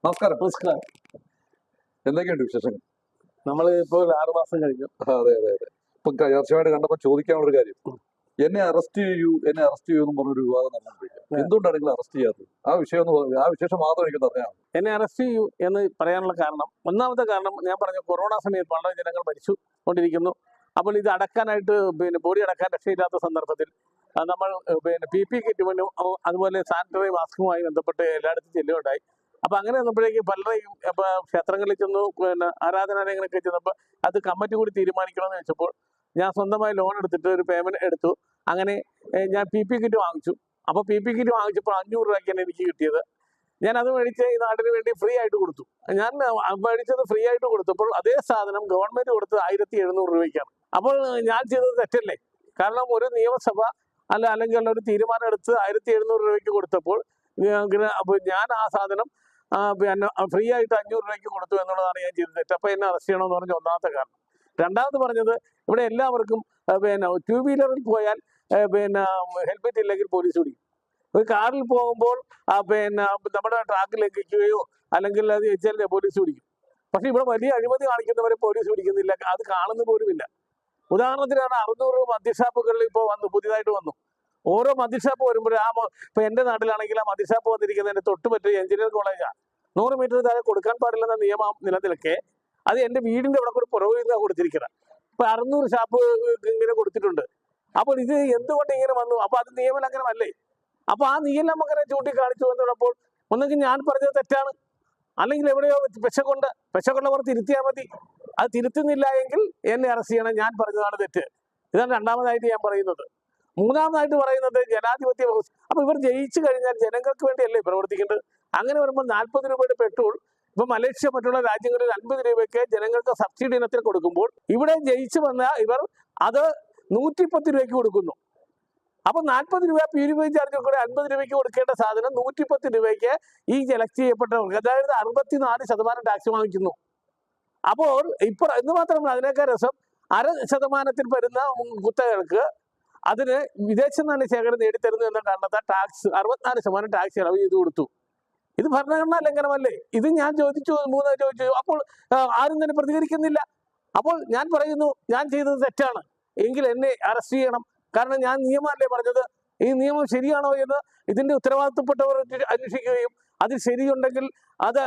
നമസ്കാരം. നമസ്കാരം. എന്തൊക്കെയുണ്ട് വിശേഷങ്ങൾ? നമ്മൾ ഇപ്പോൾ 6 മാസം കഴിഞ്ഞു. അതെ അതെ അതെ. ഇപ്പൊ തീർച്ചയായിട്ടും കണ്ടപ്പോൾ ചോദിക്കാനുള്ള കാര്യം, എന്നെ അറസ്റ്റ് ചെയ്യൂ എന്ന് പറഞ്ഞൊരു വിവാദം നടന്നുകൊണ്ടിരിക്കുക. എന്തുകൊണ്ടാണ് നിങ്ങൾ അറസ്റ്റ് ചെയ്യാത്തത്? ആ വിഷയം ഒന്ന് പറയൂ. ആ വിശേഷം മാത്രം എനിക്ക് അറിയാം. എന്നെ അറസ്റ്റ് ചെയ്യൂ എന്ന് പറയാനുള്ള കാരണം, ഒന്നാമത്തെ കാരണം ഞാൻ പറഞ്ഞ കൊറോണ സമയത്ത് വളരെ ജനങ്ങൾ മരിച്ചു കൊണ്ടിരിക്കുന്നു. അപ്പോൾ ഇത് അടക്കാനായിട്ട് ബോഡി അടക്കാൻ രക്ഷയില്ലാത്ത സന്ദർഭത്തിൽ നമ്മൾ PP കിറ്റും അതുപോലെ സാനിറ്ററി മാസ്കുമായി ബന്ധപ്പെട്ട് എല്ലായിടത്തും ചെല്ലുകയുണ്ടായി. അപ്പൊ അങ്ങനെ വന്നപ്പോഴേക്കും പലരെയും ക്ഷേത്രങ്ങളിൽ ചെന്നു, ആരാധനാലയങ്ങളൊക്കെ ചെന്നപ്പോൾ അത് കമ്മിറ്റി കൂടി തീരുമാനിക്കണമെന്ന് വെച്ചപ്പോൾ ഞാൻ സ്വന്തമായി ലോൺ എടുത്തിട്ട് ഒരു പേയ്മെന്റ് എടുത്തു. അങ്ങനെ ഞാൻ PP കിറ്റ് വാങ്ങിച്ചു. അപ്പോൾ PP കിറ്റ് വാങ്ങിച്ചപ്പോൾ 500 രൂപയ്ക്കാണ് എനിക്ക് കിട്ടിയത്. ഞാൻ അത് മേടിച്ച് ഈ നാടിന് വേണ്ടി ഫ്രീ ആയിട്ട് കൊടുത്തു. ഞാൻ മേടിച്ചത് ഫ്രീ ആയിട്ട് കൊടുത്തപ്പോൾ അതേ സാധനം ഗവൺമെന്റ് കൊടുത്തത് 1700 രൂപയ്ക്കാണ്. അപ്പോൾ ഞാൻ ചെയ്തത് തെറ്റല്ലേ? കാരണം ഒരു നിയമസഭ അല്ലെങ്കിൽ ഒരു തീരുമാനം എടുത്ത് 1700 രൂപയ്ക്ക് കൊടുത്തപ്പോൾ ഞാൻ ആ സാധനം ഫ്രീ ആയിട്ട് 500 രൂപയ്ക്ക് കൊടുത്തു എന്നുള്ളതാണ് ഞാൻ ചെയ്തത് തെറ്റ്. അപ്പൊ എന്നെ അറസ്റ്റ് ചെയ്യണമെന്ന് പറഞ്ഞ ഒന്നാമത്തെ കാരണം. രണ്ടാമത് പറഞ്ഞത്, ഇവിടെ എല്ലാവർക്കും 2 വീലറിൽ പോയാൽ ഹെൽമെറ്റ് ഇല്ലെങ്കിൽ പോലീസ് പിടിക്കും. ഒരു കാറിൽ പോകുമ്പോൾ നമ്മുടെ ട്രാക്ക് ലംഘിക്കുകയോ അല്ലെങ്കിൽ അത് വെച്ചാൽ പോലീസ് പിടിക്കും. പക്ഷെ ഇവിടെ വലിയ അഴിമതി കാണിക്കുന്നവരെ പോലീസ് പിടിക്കുന്നില്ല, അത് കാണുന്ന പോലുമില്ല. ഉദാഹരണത്തിനാണ് 600 മദ്യഷാപ്പുകളിൽ ഇപ്പോൾ പുതിയതായിട്ട് വന്നു. ഓരോ മദ്യഷാപ്പ് വരുമ്പോഴും ഇപ്പൊ എന്റെ നാട്ടിലാണെങ്കിൽ ആ മദ്യഷാപ്പ് വന്നിരിക്കുന്നതിന്റെ തൊട്ട് മറ്റേ എഞ്ചിനീയറിംഗ് കോളേജാണ്. 100 മീറ്റർ താഴെ കൊടുക്കാൻ പാടില്ലെന്ന നിയമം നിലനിൽക്കെ അത് എന്റെ വീടിന്റെ അവിടെ കൂടി പുറകിലാണ് കൊടുത്തിരിക്കുന്നത്. ഇപ്പൊ 600 ഷാപ്പ് ഇങ്ങനെ കൊടുത്തിട്ടുണ്ട്. അപ്പോൾ ഇത് എന്തുകൊണ്ട് ഇങ്ങനെ വന്നു? അപ്പൊ അത് നിയമലംഘനമല്ലേ? അപ്പൊ ആ നിയമലംഘനം ചൂണ്ടിക്കാണിച്ചു എന്നുള്ളപ്പോൾ ഒന്നെങ്കിൽ ഞാൻ പറഞ്ഞത് തെറ്റാണ്, അല്ലെങ്കിൽ എവിടെയോ പെശകൊണ്ടവർ തിരുത്തിയാൽ മതി. അത് തിരുത്തുന്നില്ല എങ്കിൽ എന്നെ അറസ്റ്റ് ചെയ്യണം, ഞാൻ പറഞ്ഞതാണ് തെറ്റ്. ഇതാണ് രണ്ടാമതായിട്ട് ഞാൻ പറയുന്നത്. മൂന്നാമതായിട്ട് പറയുന്നത് ജനാധിപത്യ വ്യവസ്ഥ. അപ്പൊ ഇവർ ജയിച്ചു കഴിഞ്ഞാൽ ജനങ്ങൾക്ക് വേണ്ടിയല്ലേ പ്രവർത്തിക്കേണ്ടത്? അങ്ങനെ വരുമ്പോൾ 40 രൂപയുടെ പെട്രോൾ ഇപ്പൊ മലേഷ്യ മറ്റുള്ള രാജ്യങ്ങളിൽ 50 രൂപയ്ക്ക് ജനങ്ങൾക്ക് സബ്സിഡി ഇനത്തിൽ കൊടുക്കുമ്പോൾ ഇവിടെ ജയിച്ചു വന്ന ഇവർ അത് 110 രൂപയ്ക്ക് കൊടുക്കുന്നു. അപ്പൊ 40 രൂപ പ്യൂരിഫൈ ചാർജ് കൂടെ 50 രൂപയ്ക്ക് കൊടുക്കേണ്ട സാധനം 110 രൂപയ്ക്ക് ഈ എലക്ട് ചെയ്യപ്പെട്ടവർക്ക്, അതായത് 64% ടാക്സ് വാങ്ങിക്കുന്നു. അപ്പോൾ എന്ന് മാത്രമല്ല, അതിനേക്കാൾ രസം 0.5% വരുന്ന കുത്തകൾക്ക് അതിന് വിദേശ നാണ്യ ശേഖരം നേടിത്തരുന്നു എന്ന കാരണത്താൽ 64% ടാക്സ് ഇളവ് ചെയ്ത് കൊടുത്തു. ഇത് ഭരണഘടനാ ലംഘനമല്ലേ? ഇത് ഞാൻ ചോദിച്ചു. അപ്പോൾ ആരും തന്നെ പ്രതികരിക്കുന്നില്ല. അപ്പോൾ ഞാൻ പറയുന്നു, ഞാൻ ചെയ്തത് തെറ്റാണ് എങ്കിൽ എന്നെ അറസ്റ്റ് ചെയ്യണം. കാരണം ഞാൻ നിയമമല്ലേ പറഞ്ഞത്. ഈ നിയമം ശരിയാണോ എന്ന് ഇതിന്റെ ഉത്തരവാദിത്തപ്പെട്ടവർ അന്വേഷിക്കുകയും അതിൽ ശരിയുണ്ടെങ്കിൽ, അത്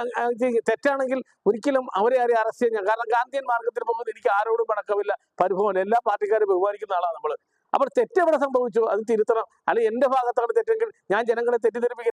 തെറ്റാണെങ്കിൽ ഒരിക്കലും അവരെ ആരെയും അറസ്റ്റ് ചെയ്യാൻ. കാരണം ഗാന്ധിയൻ മാർഗത്തിൽ പോകുമ്പോൾ എനിക്ക് ആരോടും പണക്കമില്ല, പരിഭവമില്ല, എല്ലാ പാർട്ടിക്കാരും ബഹുമാനിക്കുന്ന ആളാണ് നമ്മൾ. അപ്പോൾ തെറ്റെവിടെ സംഭവിച്ചു അത് തിരുത്തണം. അല്ലെങ്കിൽ എന്റെ ഭാഗത്താണ് തെറ്റെങ്കിൽ ഞാൻ ജനങ്ങളെ തെറ്റിദ്ധരിപ്പിക്കും.